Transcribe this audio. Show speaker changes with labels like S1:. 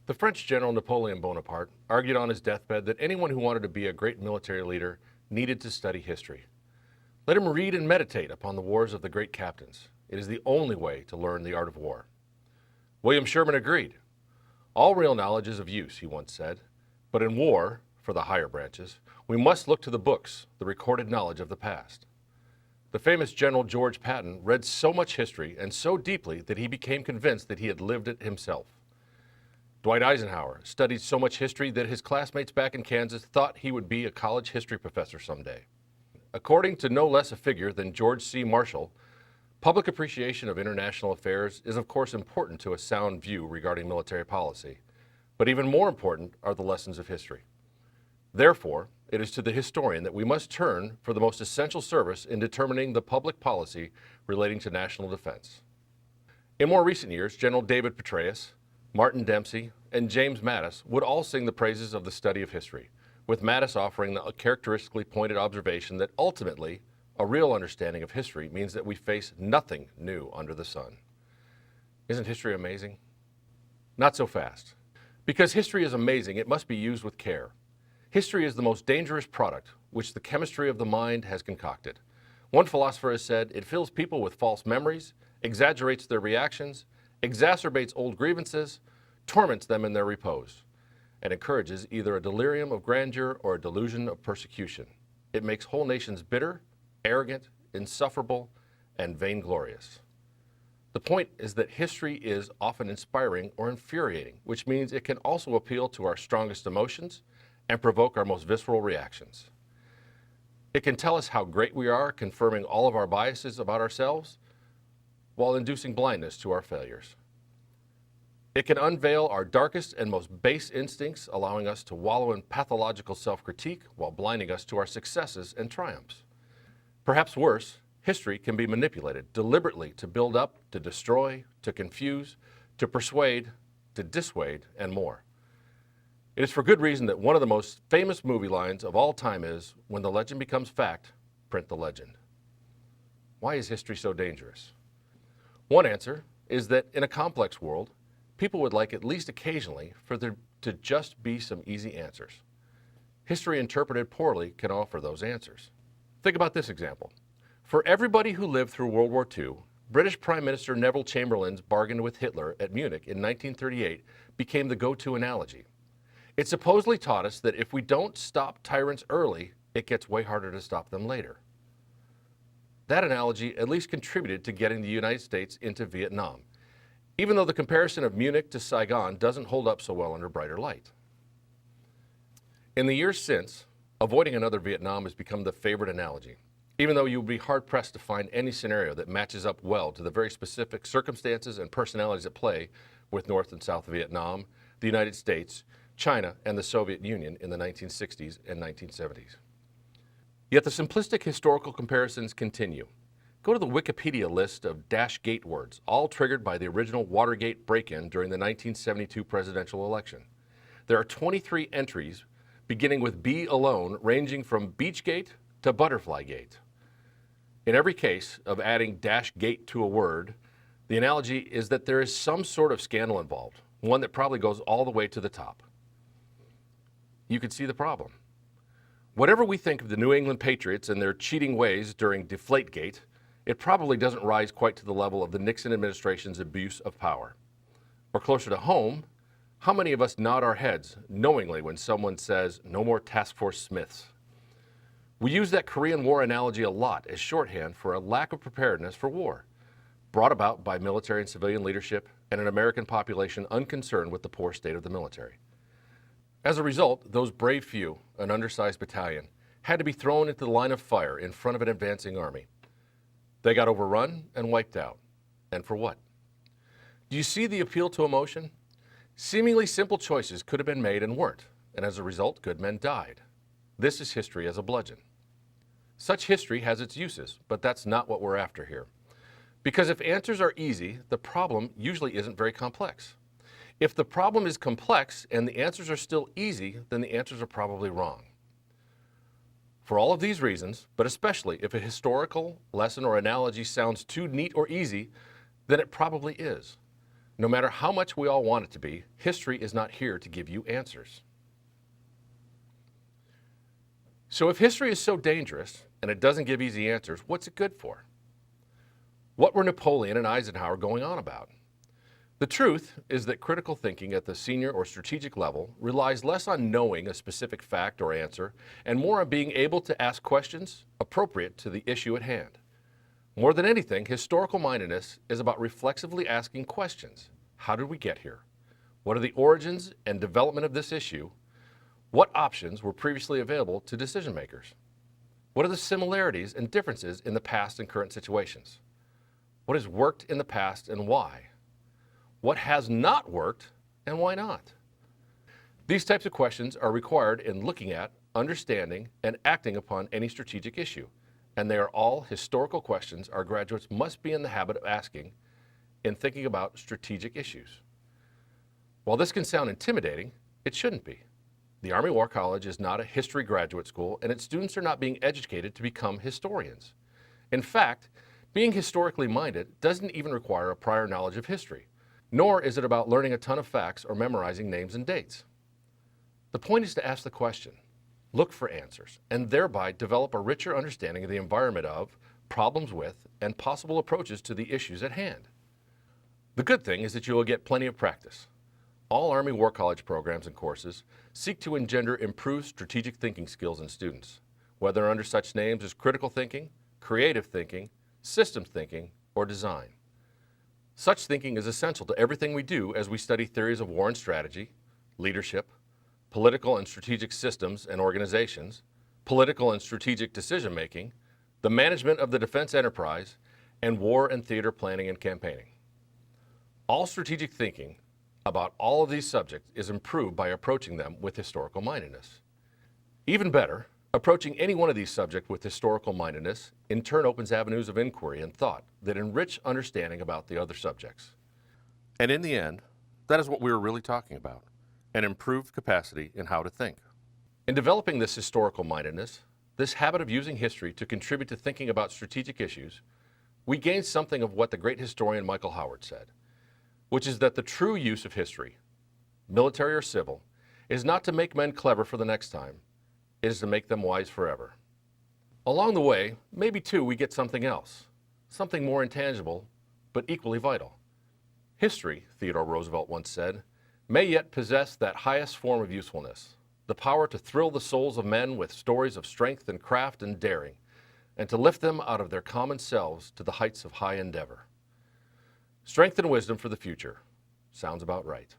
S1: The French general Napoleon Bonaparte argued on his deathbed that anyone who wanted to be a great military leader needed to study history. Let him read and meditate upon the wars of the great captains. It is the only way to learn the art of war. William Sherman agreed. All real knowledge is of use, he once said, but in war, for the higher branches, we must look to the books, the recorded knowledge of the past. The famous General George Patton read so much history and so deeply that he became convinced that he had lived it himself. Dwight Eisenhower studied so much history that his classmates back in Kansas thought he would be a college history professor someday. According to no less a figure than George C. Marshall, public appreciation of international affairs is of course important to a sound view regarding military policy, but even more important are the lessons of history. Therefore, it is to the historian that we must turn for the most essential service in determining the public policy relating to national defense. In more recent years, General David Petraeus, Martin Dempsey, and James Mattis would all sing the praises of the study of history, with Mattis offering the characteristically pointed observation that ultimately, a real understanding of history means that we face nothing new under the sun. Isn't history amazing? Not so fast. Because history is amazing, it must be used with care. History is the most dangerous product which the chemistry of the mind has concocted. One philosopher has said, it fills people with false memories, exaggerates their reactions, exacerbates old grievances, torments them in their repose, and encourages either a delirium of grandeur or a delusion of persecution. It makes whole nations bitter, arrogant, insufferable, and vainglorious. The point is that history is often inspiring or infuriating, which means it can also appeal to our strongest emotions and provoke our most visceral reactions. It can tell us how great we are, confirming all of our biases about ourselves, while inducing blindness to our failures. It can unveil our darkest and most base instincts, allowing us to wallow in pathological self-critique while blinding us to our successes and triumphs. Perhaps worse, history can be manipulated deliberately to build up, to destroy, to confuse, to persuade, to dissuade, and more. It is for good reason that one of the most famous movie lines of all time is, when the legend becomes fact, print the legend. Why is history so dangerous? One answer is that in a complex world, people would like at least occasionally for there to just be some easy answers. History interpreted poorly can offer those answers. Think about this example. For everybody who lived through World War II, British Prime Minister Neville Chamberlain's bargain with Hitler at Munich in 1938 became the go-to analogy. It supposedly taught us that if we don't stop tyrants early, it gets way harder to stop them later. That analogy at least contributed to getting the United States into Vietnam, even though the comparison of Munich to Saigon doesn't hold up so well under brighter light. In the years since, avoiding another Vietnam has become the favorite analogy, even though you would be hard-pressed to find any scenario that matches up well to the very specific circumstances and personalities at play with North and South Vietnam, the United States, China, and the Soviet Union in the 1960s and 1970s. Yet the simplistic historical comparisons continue. Go to the Wikipedia list of Dash-Gate words, all triggered by the original Watergate break-in during the 1972 presidential election. There are 23 entries, beginning with B alone, ranging from Beachgate to Butterflygate. In every case of adding Dash-Gate to a word, the analogy is that there is some sort of scandal involved, one that probably goes all the way to the top. You can see the problem. Whatever we think of the New England Patriots and their cheating ways during Deflategate, it probably doesn't rise quite to the level of the Nixon administration's abuse of power. Or closer to home, how many of us nod our heads knowingly when someone says, "No more Task Force Smiths"? We use that Korean War analogy a lot as shorthand for a lack of preparedness for war, brought about by military and civilian leadership and an American population unconcerned with the poor state of the military. As a result, those brave few, an undersized battalion, had to be thrown into the line of fire in front of an advancing army. They got overrun and wiped out. And for what? Do you see the appeal to emotion? Seemingly simple choices could have been made and weren't, and as a result, good men died. This is history as a bludgeon. Such history has its uses, but that's not what we're after here. Because if answers are easy, the problem usually isn't very complex. If the problem is complex and the answers are still easy, then the answers are probably wrong. For all of these reasons, but especially if a historical lesson or analogy sounds too neat or easy, then it probably is. No matter how much we all want it to be, history is not here to give you answers. So if history is so dangerous and it doesn't give easy answers, what's it good for? What were Napoleon and Eisenhower going on about? The truth is that critical thinking at the senior or strategic level relies less on knowing a specific fact or answer and more on being able to ask questions appropriate to the issue at hand. More than anything, historical mindedness is about reflexively asking questions. How did we get here? What are the origins and development of this issue? What options were previously available to decision makers? What are the similarities and differences in the past and current situations? What has worked in the past and why? What has not worked and why not? These types of questions are required in looking at, understanding, and acting upon any strategic issue, and they are all historical questions our graduates must be in the habit of asking in thinking about strategic issues. While this can sound intimidating, it shouldn't be. The Army War College is not a history graduate school, and its students are not being educated to become historians. In fact, being historically minded doesn't even require a prior knowledge of history, nor is it about learning a ton of facts or memorizing names and dates. The point is to ask the question, look for answers, and thereby develop a richer understanding of the environment of, problems with, and possible approaches to the issues at hand. The good thing is that you will get plenty of practice. All Army War College programs and courses seek to engender improved strategic thinking skills in students, whether under such names as critical thinking, creative thinking, systems thinking, or design. Such thinking is essential to everything we do as we study theories of war and strategy, leadership, political and strategic systems and organizations, political and strategic decision-making, the management of the defense enterprise, and war and theater planning and campaigning. All strategic thinking about all of these subjects is improved by approaching them with historical mindedness. Even better, approaching any one of these subjects with historical mindedness in turn opens avenues of inquiry and thought that enrich understanding about the other subjects. And in the end, that is what we were really talking about, an improved capacity in how to think. In developing this historical mindedness, this habit of using history to contribute to thinking about strategic issues, we gain something of what the great historian Michael Howard said, which is that the true use of history, military or civil, is not to make men clever for the next time, it is to make them wise forever. Along the way, maybe too we get something else, something more intangible, but equally vital. History, Theodore Roosevelt once said, may yet possess that highest form of usefulness, the power to thrill the souls of men with stories of strength and craft and daring, and to lift them out of their common selves to the heights of high endeavor. Strength and wisdom for the future. Sounds about right.